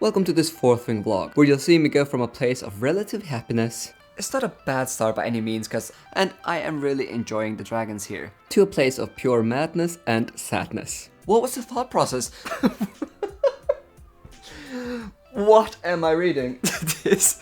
Welcome to this Fourth Wing vlog, where you'll see me go from a place of relative happiness, it's not a bad start by any means, and I am really enjoying the dragons here, to a place of pure madness and sadness. What was the thought process? What am I reading? This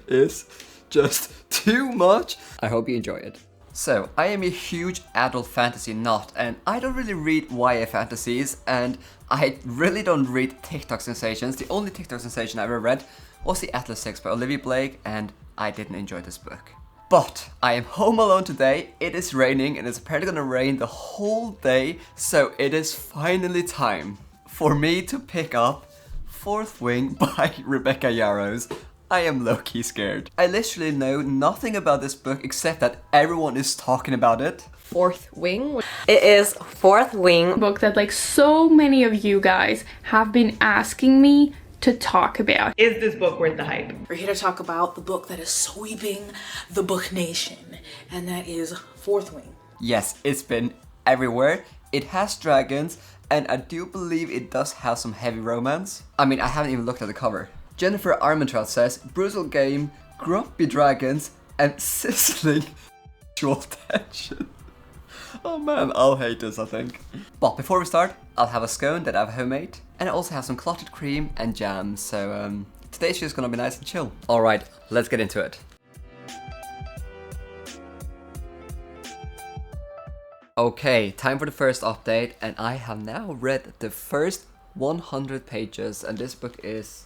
is just too much. I hope you enjoy it. So, I am a huge adult fantasy nut, and I don't really read YA fantasies, and I really don't read TikTok sensations. The only TikTok sensation I ever read was The Atlas 6 by Olivia Blake, and I didn't enjoy this book. But I am home alone today, it is raining, and it's apparently gonna rain the whole day, so it is finally time for me to pick up Fourth Wing by Rebecca Yarros. I am low-key scared. I literally know nothing about this book except that everyone is talking about it. Fourth Wing? It is Fourth Wing. Book that like so many of you guys have been asking me to talk about. Is this book worth the hype? We're here to talk about the book that is sweeping the book nation, and that is Fourth Wing. Yes, it's been everywhere. It has dragons, and I do believe it does have some heavy romance. I mean, I haven't even looked at the cover. Jennifer Armentrout says, brutal game, grumpy dragons, and sizzling sexual tension. Oh man, I'll hate this, I think. But before we start, I'll have a scone that I've homemade, and I also have some clotted cream and jam, so today's just gonna be nice and chill. Alright, let's get into it. Okay, time for the first update, and I have now read the first 100 pages, and this book is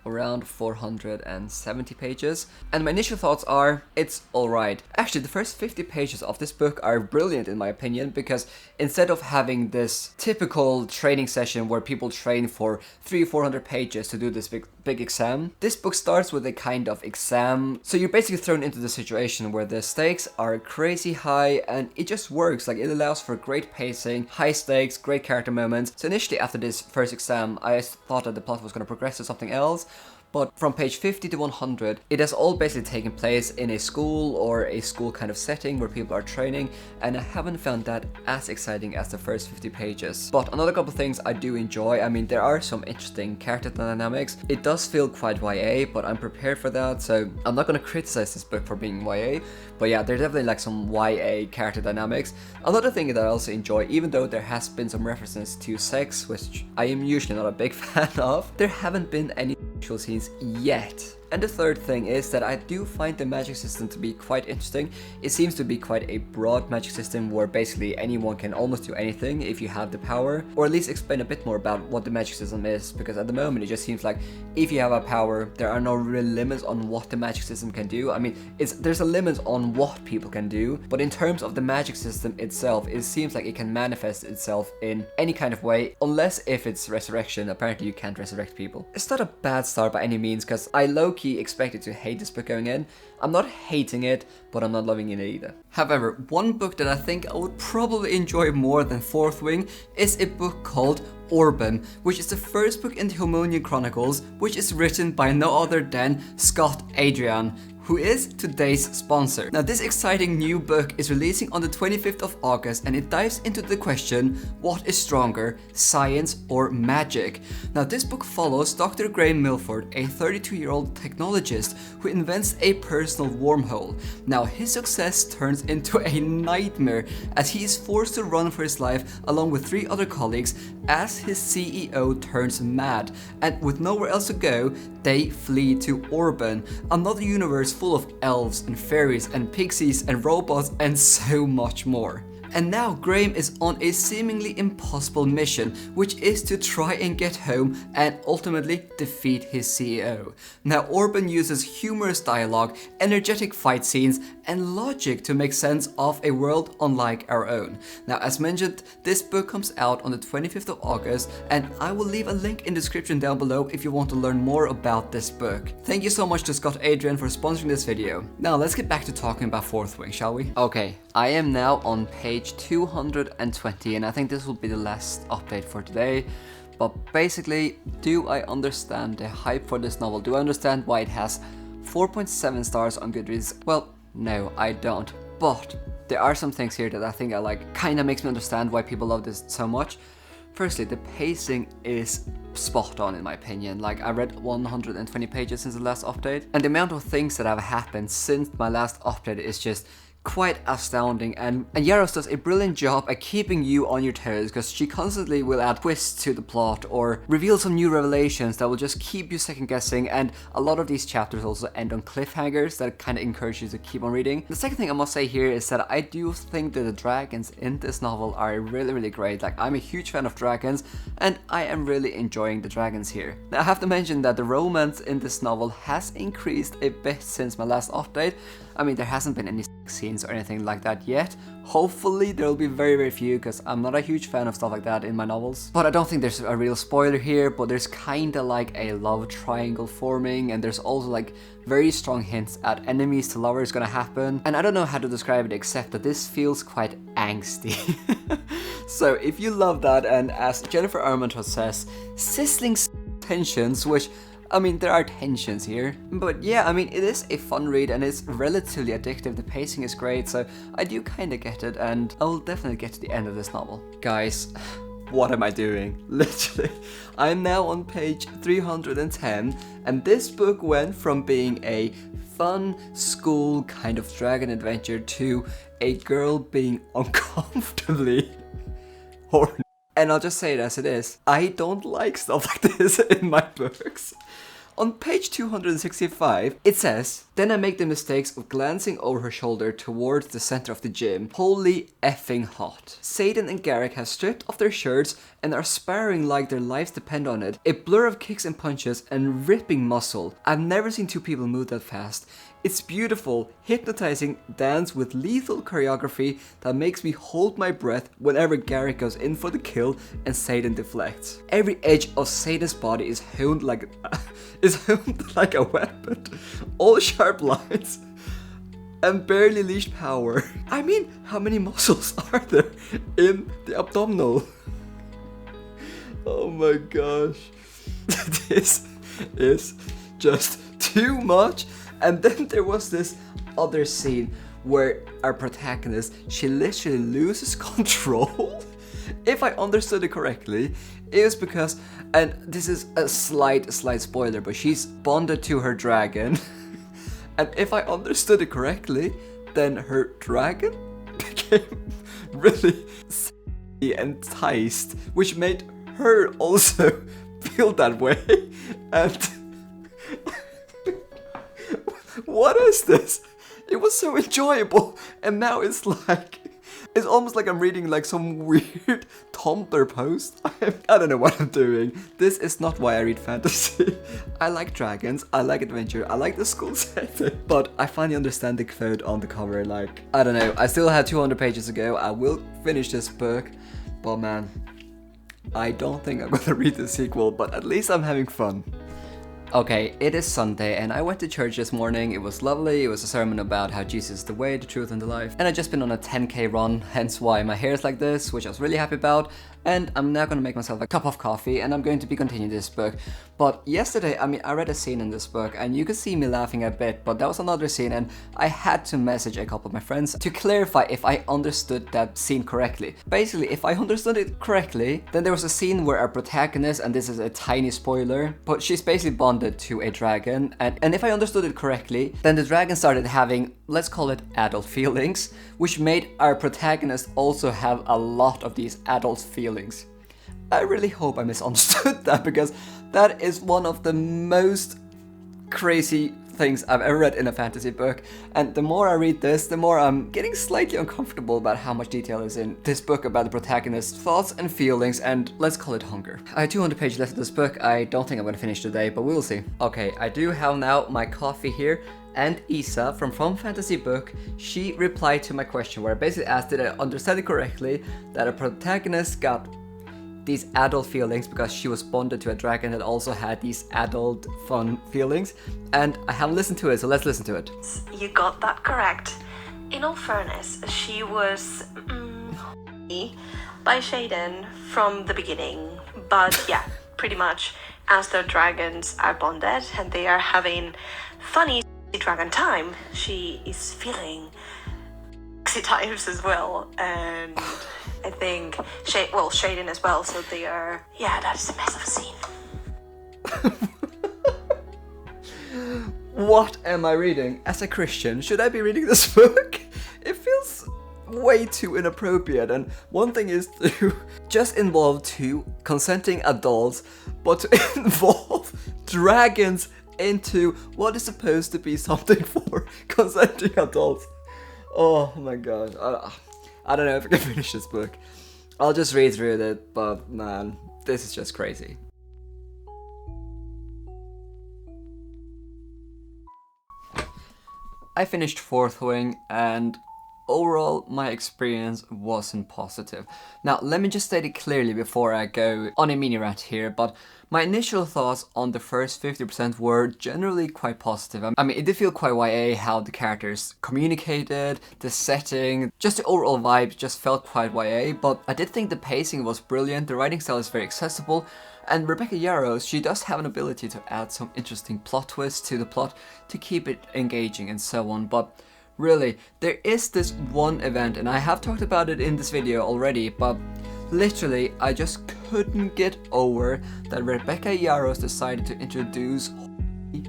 around 470 pages, and my initial thoughts are, it's alright. Actually, the first 50 pages of this book are brilliant in my opinion, because instead of having this typical training session where people train for 300-400 pages to do this big exam, this book starts with a kind of exam, so you're basically thrown into the situation where the stakes are crazy high, and it just works. Like, it allows for great pacing, high stakes, great character moments. So initially after this first exam, I thought that the plot was going to progress to something else, but from page 50 to 100, it has all basically taken place in a school or a school kind of setting where people are training, and I haven't found that as exciting as the first 50 pages. But another couple things I do enjoy. I mean, there are some interesting character dynamics. It does feel quite YA, but I'm prepared for that, so I'm not going to criticize this book for being YA. But yeah, there's definitely like some YA character dynamics. Another thing that I also enjoy, even though there has been some references to sex, which I am usually not a big fan of, there haven't been any sexual scenes yet. And the third thing is that I do find the magic system to be quite interesting. It seems to be quite a broad magic system where basically anyone can almost do anything if you have the power, or at least explain a bit more about what the magic system is, because at the moment it just seems like if you have a power, there are no real limits on what the magic system can do. I mean, there's a limit on what people can do, but in terms of the magic system itself, it seems like it can manifest itself in any kind of way, unless if it's resurrection. Apparently you can't resurrect people. It's not a bad start by any means, because I low-key expected to hate this book going in. I'm not hating it, but I'm not loving it either. However, one book that I think I would probably enjoy more than Fourth Wing is a book called Orbem, which is the first book in the Homonian Chronicles, which is written by no other than Scott Adrian, who is today's sponsor. Now, this exciting new book is releasing on the 25th of August, and it dives into the question, what is stronger, science or magic? Now, this book follows Dr. Graham Milford, a 32-year-old technologist who invents a personal wormhole. Now, his success turns into a nightmare as he is forced to run for his life along with 3 other colleagues as his CEO turns mad, and with nowhere else to go, they flee to Orbem, another universe full of elves and fairies and pixies and robots and so much more. And now Graham is on a seemingly impossible mission, which is to try and get home and ultimately defeat his CEO. Now, Orbem uses humorous dialogue, energetic fight scenes, and logic to make sense of a world unlike our own. Now, as mentioned, this book comes out on the 25th of August, and I will leave a link in the description down below if you want to learn more about this book. Thank you so much to Scott Adrian for sponsoring this video. Now, let's get back to talking about Fourth Wing, shall we? Okay, I am now on page 220, and I think this will be the last update for today. But basically, do I understand the hype for this novel? Do I understand why it has 4.7 stars on Goodreads? Well, no, I don't. But there are some things here that I think kinda makes me understand why people love this so much. Firstly, the pacing is spot on in my opinion. Like, I read 120 pages since the last update, and the amount of things that have happened since my last update is just quite astounding, and Yarros does a brilliant job at keeping you on your toes, because she constantly will add twists to the plot or reveal some new revelations that will just keep you second guessing, and a lot of these chapters also end on cliffhangers that kind of encourage you to keep on reading. The second thing I must say here is that I do think that the dragons in this novel are really great. Like, I'm a huge fan of dragons, and I am really enjoying the dragons here. Now, I have to mention that the romance in this novel has increased a bit since my last update. I mean, there hasn't been any scenes or anything like that yet. Hopefully there will be very few, because I'm not a huge fan of stuff like that in my novels. But I don't think there's a real spoiler here, but there's kinda like a love triangle forming, and there's also like very strong hints at enemies to lovers gonna happen. And I don't know how to describe it except that this feels quite angsty. So if you love that, and as Jennifer Armentrout says, sizzling tensions, which, I mean, there are tensions here. But yeah, I mean, it is a fun read and it's relatively addictive. The pacing is great, so I do kind of get it, and I will definitely get to the end of this novel. Guys, what am I doing? Literally, I'm now on page 310, and this book went from being a fun school kind of dragon adventure to a girl being uncomfortably horny. And I'll just say it as it is. I don't like stuff like this in my books. On page 265, it says, "Then I make the mistakes of glancing over her shoulder towards the center of the gym. Holy effing hot. Satan and Garrick have stripped off their shirts and are sparring like their lives depend on it. A blur of kicks and punches and ripping muscle. I've never seen two people move that fast. It's beautiful, hypnotizing dance with lethal choreography that makes me hold my breath whenever Garrick goes in for the kill and Satan deflects. Every edge of Satan's body is honed like a weapon. All sharp lines and barely leashed power. I mean, how many muscles are there in the abdominal? Oh my gosh. This is just too much." And then there was this other scene where our protagonist, she literally loses control. If I understood it correctly, it was because, and this is a slight spoiler, but she's bonded to her dragon. And if I understood it correctly, then her dragon became really enticed, which made her also feel that way. And what is this? It was so enjoyable, and now it's almost like I'm reading like some weird Tumblr post. I don't know what I'm doing. This is not why I read fantasy. I like dragons, I like adventure, I like the school setting, but I finally understand the quote on the cover. Like, I don't know, I still have 200 pages to go. I will finish this book, but man, I don't think I'm gonna read the sequel, but at least I'm having fun. Okay, it is Sunday and I went to church this morning. It was lovely. It was a sermon about how Jesus is the way, the truth and the life. And I've just been on a 10k run, hence why my hair is like this, which I was really happy about. And I'm now gonna make myself a cup of coffee and I'm going to be continuing this book. But yesterday, I mean, I read a scene in this book and you could see me laughing a bit, but that was another scene and I had to message a couple of my friends to clarify if I understood that scene correctly. Basically, if I understood it correctly, then there was a scene where our protagonist, and this is a tiny spoiler, but she's basically bonded to a dragon, and if I understood it correctly, then the dragon started having, let's call it adult feelings, which made our protagonist also have a lot of these adult feelings. I really hope I misunderstood that, because that is one of the most crazy things I've ever read in a fantasy book, and the more I read this, the more I'm getting slightly uncomfortable about how much detail is in this book about the protagonist's thoughts and feelings, and let's call it hunger. I have 200 pages left of this book. I don't think I'm gonna finish today, but we'll see. Okay, I do have now my coffee here, and Isa from Fantasy Book, she replied to my question where I basically asked, did I understand it correctly, that a protagonist got these adult feelings because she was bonded to a dragon that also had these adult fun feelings, and I haven't listened to it, so let's listen to it. You got that correct. In all fairness, she was by Shaden from the beginning, but yeah, pretty much as the dragons are bonded and they are having funny dragon time, she is feeling sexy times as well, and I think Shaden as well, so they are, yeah, that is a mess of a scene. What am I reading? As a Christian, should I be reading this book? It feels way too inappropriate, and one thing is to just involve two consenting adults, but to involve dragons into what is supposed to be something for consenting adults. Oh my god. I don't know if I can finish this book. I'll just read through it, but man, this is just crazy. I finished Fourth Wing, and overall my experience wasn't positive. Now let me just state it clearly before I go on a mini rant here, but my initial thoughts on the first 50% were generally quite positive. I mean, it did feel quite YA how the characters communicated, the setting, just the overall vibe just felt quite YA, but I did think the pacing was brilliant, the writing style is very accessible, and Rebecca Yarros, she does have an ability to add some interesting plot twists to the plot to keep it engaging and so on, but really, there is this one event, and I have talked about it in this video already, but literally, I just couldn't get over that Rebecca Yarros decided to introduce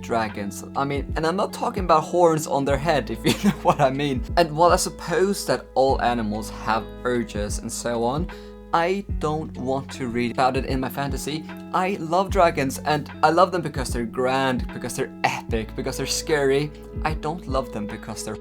dragons. I mean, and I'm not talking about horns on their head, if you know what I mean. And while I suppose that all animals have urges and so on, I don't want to read about it in my fantasy. I love dragons, and I love them because they're grand, because they're epic, because they're scary. I don't love them because they're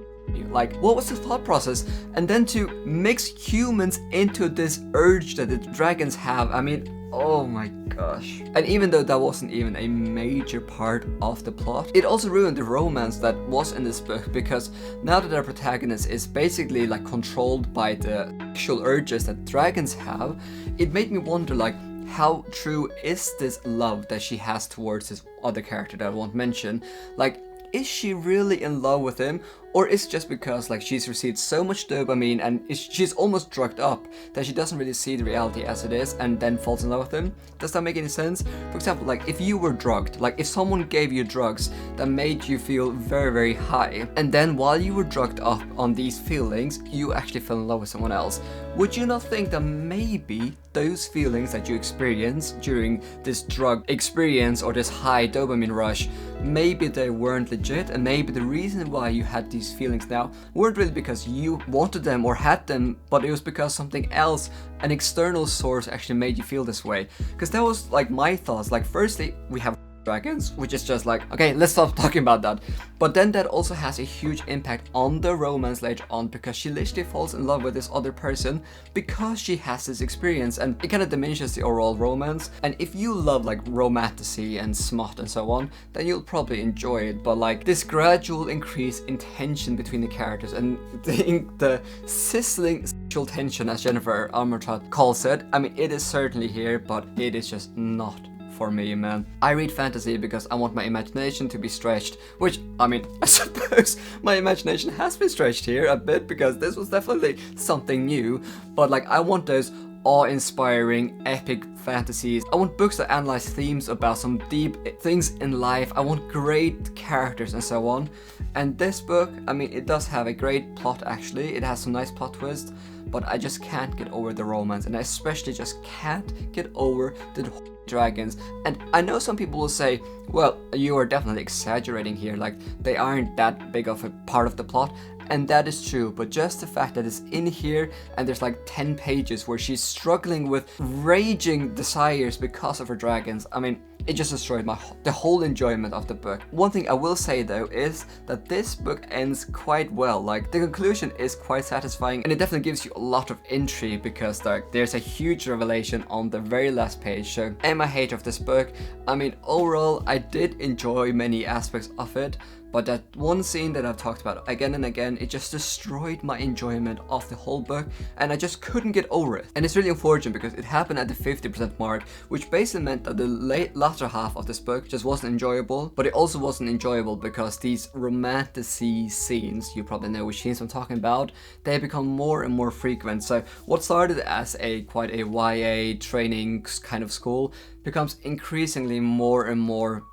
like, what was the thought process? And then to mix humans into this urge that the dragons have, I mean, oh my gosh. And even though that wasn't even a major part of the plot, it also ruined the romance that was in this book, because now that our protagonist is basically like controlled by the sexual urges that dragons have, it made me wonder, like, how true is this love that she has towards this other character that I won't mention? Like, is she really in love with him, or is it just because like she's received so much dopamine and she's almost drugged up that she doesn't really see the reality as it is and then falls in love with him? Does that make any sense? For example, like if you were drugged, like if someone gave you drugs that made you feel very, very high, and then while you were drugged up on these feelings, you actually fell in love with someone else, would you not think that maybe those feelings that you experience during this drug experience or this high dopamine rush, maybe they weren't legit, and maybe the reason why you had these feelings now weren't really because you wanted them or had them, but it was because something else, an external source, actually made you feel this way? Because that was like my thoughts. Like, firstly, we have dragons, which is just like, okay, let's stop talking about that. But then that also has a huge impact on the romance later on, because she literally falls in love with this other person because she has this experience, and it kind of diminishes the overall romance. And if you love like romantasy and smut and so on, then you'll probably enjoy it. But like this gradual increase in tension between the characters and the sizzling sexual tension, as Jennifer Armentrout calls it, I mean, it is certainly here, but it is just not for me, man. I read fantasy because I want my imagination to be stretched, which, I mean, I suppose my imagination has been stretched here a bit, because this was definitely something new, but like I want those awe-inspiring, epic fantasies. I want books that analyze themes about some deep things in life. I want great characters and so on. And this book, I mean, it does have a great plot actually. It has some nice plot twists, but I just can't get over the romance, and I especially just can't get over the dragons. And I know some people will say, well, you are definitely exaggerating here, like they aren't that big of a part of the plot. And that is true, but just the fact that it's in here and there's like 10 pages where she's struggling with raging desires because of her dragons, I mean, it just destroyed the whole enjoyment of the book. One thing I will say though is that this book ends quite well. Like, the conclusion is quite satisfying, and it definitely gives you a lot of intrigue, because there's a huge revelation on the very last page. So, am I hater of this book? I mean, overall, I did enjoy many aspects of it, but that one scene that I've talked about again and again, it just destroyed my enjoyment of the whole book, and I just couldn't get over it. And it's really unfortunate because it happened at the 50% mark, which basically meant that the latter half of this book just wasn't enjoyable. But it also wasn't enjoyable because these romantasy scenes, you probably know which scenes I'm talking about, they become more and more frequent. So what started as quite a YA training kind of school becomes increasingly more and more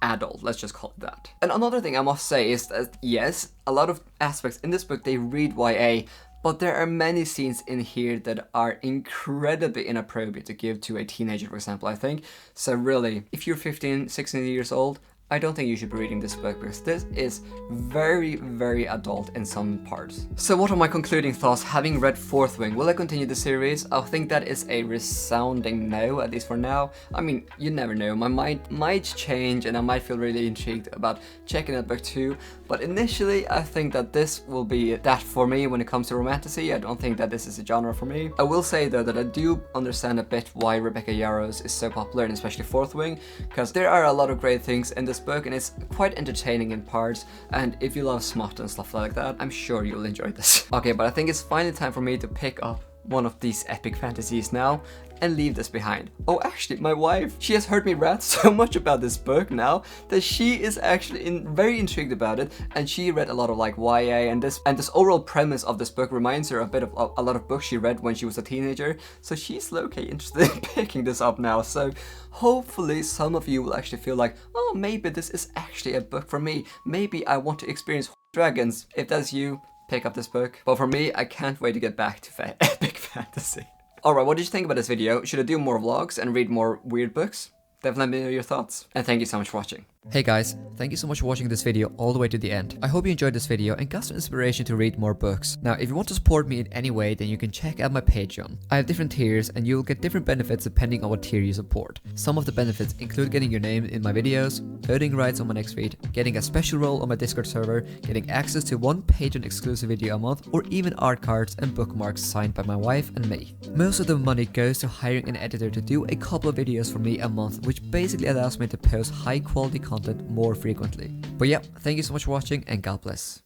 adult, let's just call it that. And another thing I must say is that yes, a lot of aspects in this book, they read YA, but there are many scenes in here that are incredibly inappropriate to give to a teenager, for example, I think. So really, if you're 15, 16 years old, I don't think you should be reading this book because this is very, very adult in some parts. So what are my concluding thoughts having read Fourth Wing? Will I continue the series? I think that is a resounding no, at least for now. I mean, you never know, my mind might change and I might feel really intrigued about checking out book 2, but initially I think that this will be that for me when it comes to romantasy. I don't think that this is a genre for me. I will say though that I do understand a bit why Rebecca Yarros is so popular, and especially Fourth Wing, because there are a lot of great things in this book and it's quite entertaining in parts, and if you love smut and stuff like that, I'm sure you'll enjoy this. Okay, but I think it's finally time for me to pick up one of these epic fantasies now and leave this behind. Oh, actually, my wife, she has heard me rant so much about this book now that she is actually very intrigued about it, and she read a lot of like YA, and this overall premise of this book reminds her a bit of a lot of books she read when she was a teenager, so she's low-key interested in picking this up now. So hopefully some of you will actually feel like, oh, maybe this is actually a book for me. Maybe I want to experience dragons. If that's you, pick up this book. But for me, I can't wait to get back to epic fantasy. Alright, what did you think about this video? Should I do more vlogs and read more weird books? Definitely let me know your thoughts. And thank you so much for watching. Hey guys, thank you so much for watching this video all the way to the end. I hope you enjoyed this video and got some inspiration to read more books. Now, if you want to support me in any way, then you can check out my Patreon. I have different tiers and you'll get different benefits depending on what tier you support. Some of the benefits include getting your name in my videos, voting rights on my next feed, getting a special role on my Discord server, getting access to one Patreon exclusive video a month, or even art cards and bookmarks signed by my wife and me. Most of the money goes to hiring an editor to do a couple of videos for me a month, which basically allows me to post high quality content more frequently. But yeah, thank you so much for watching and God bless.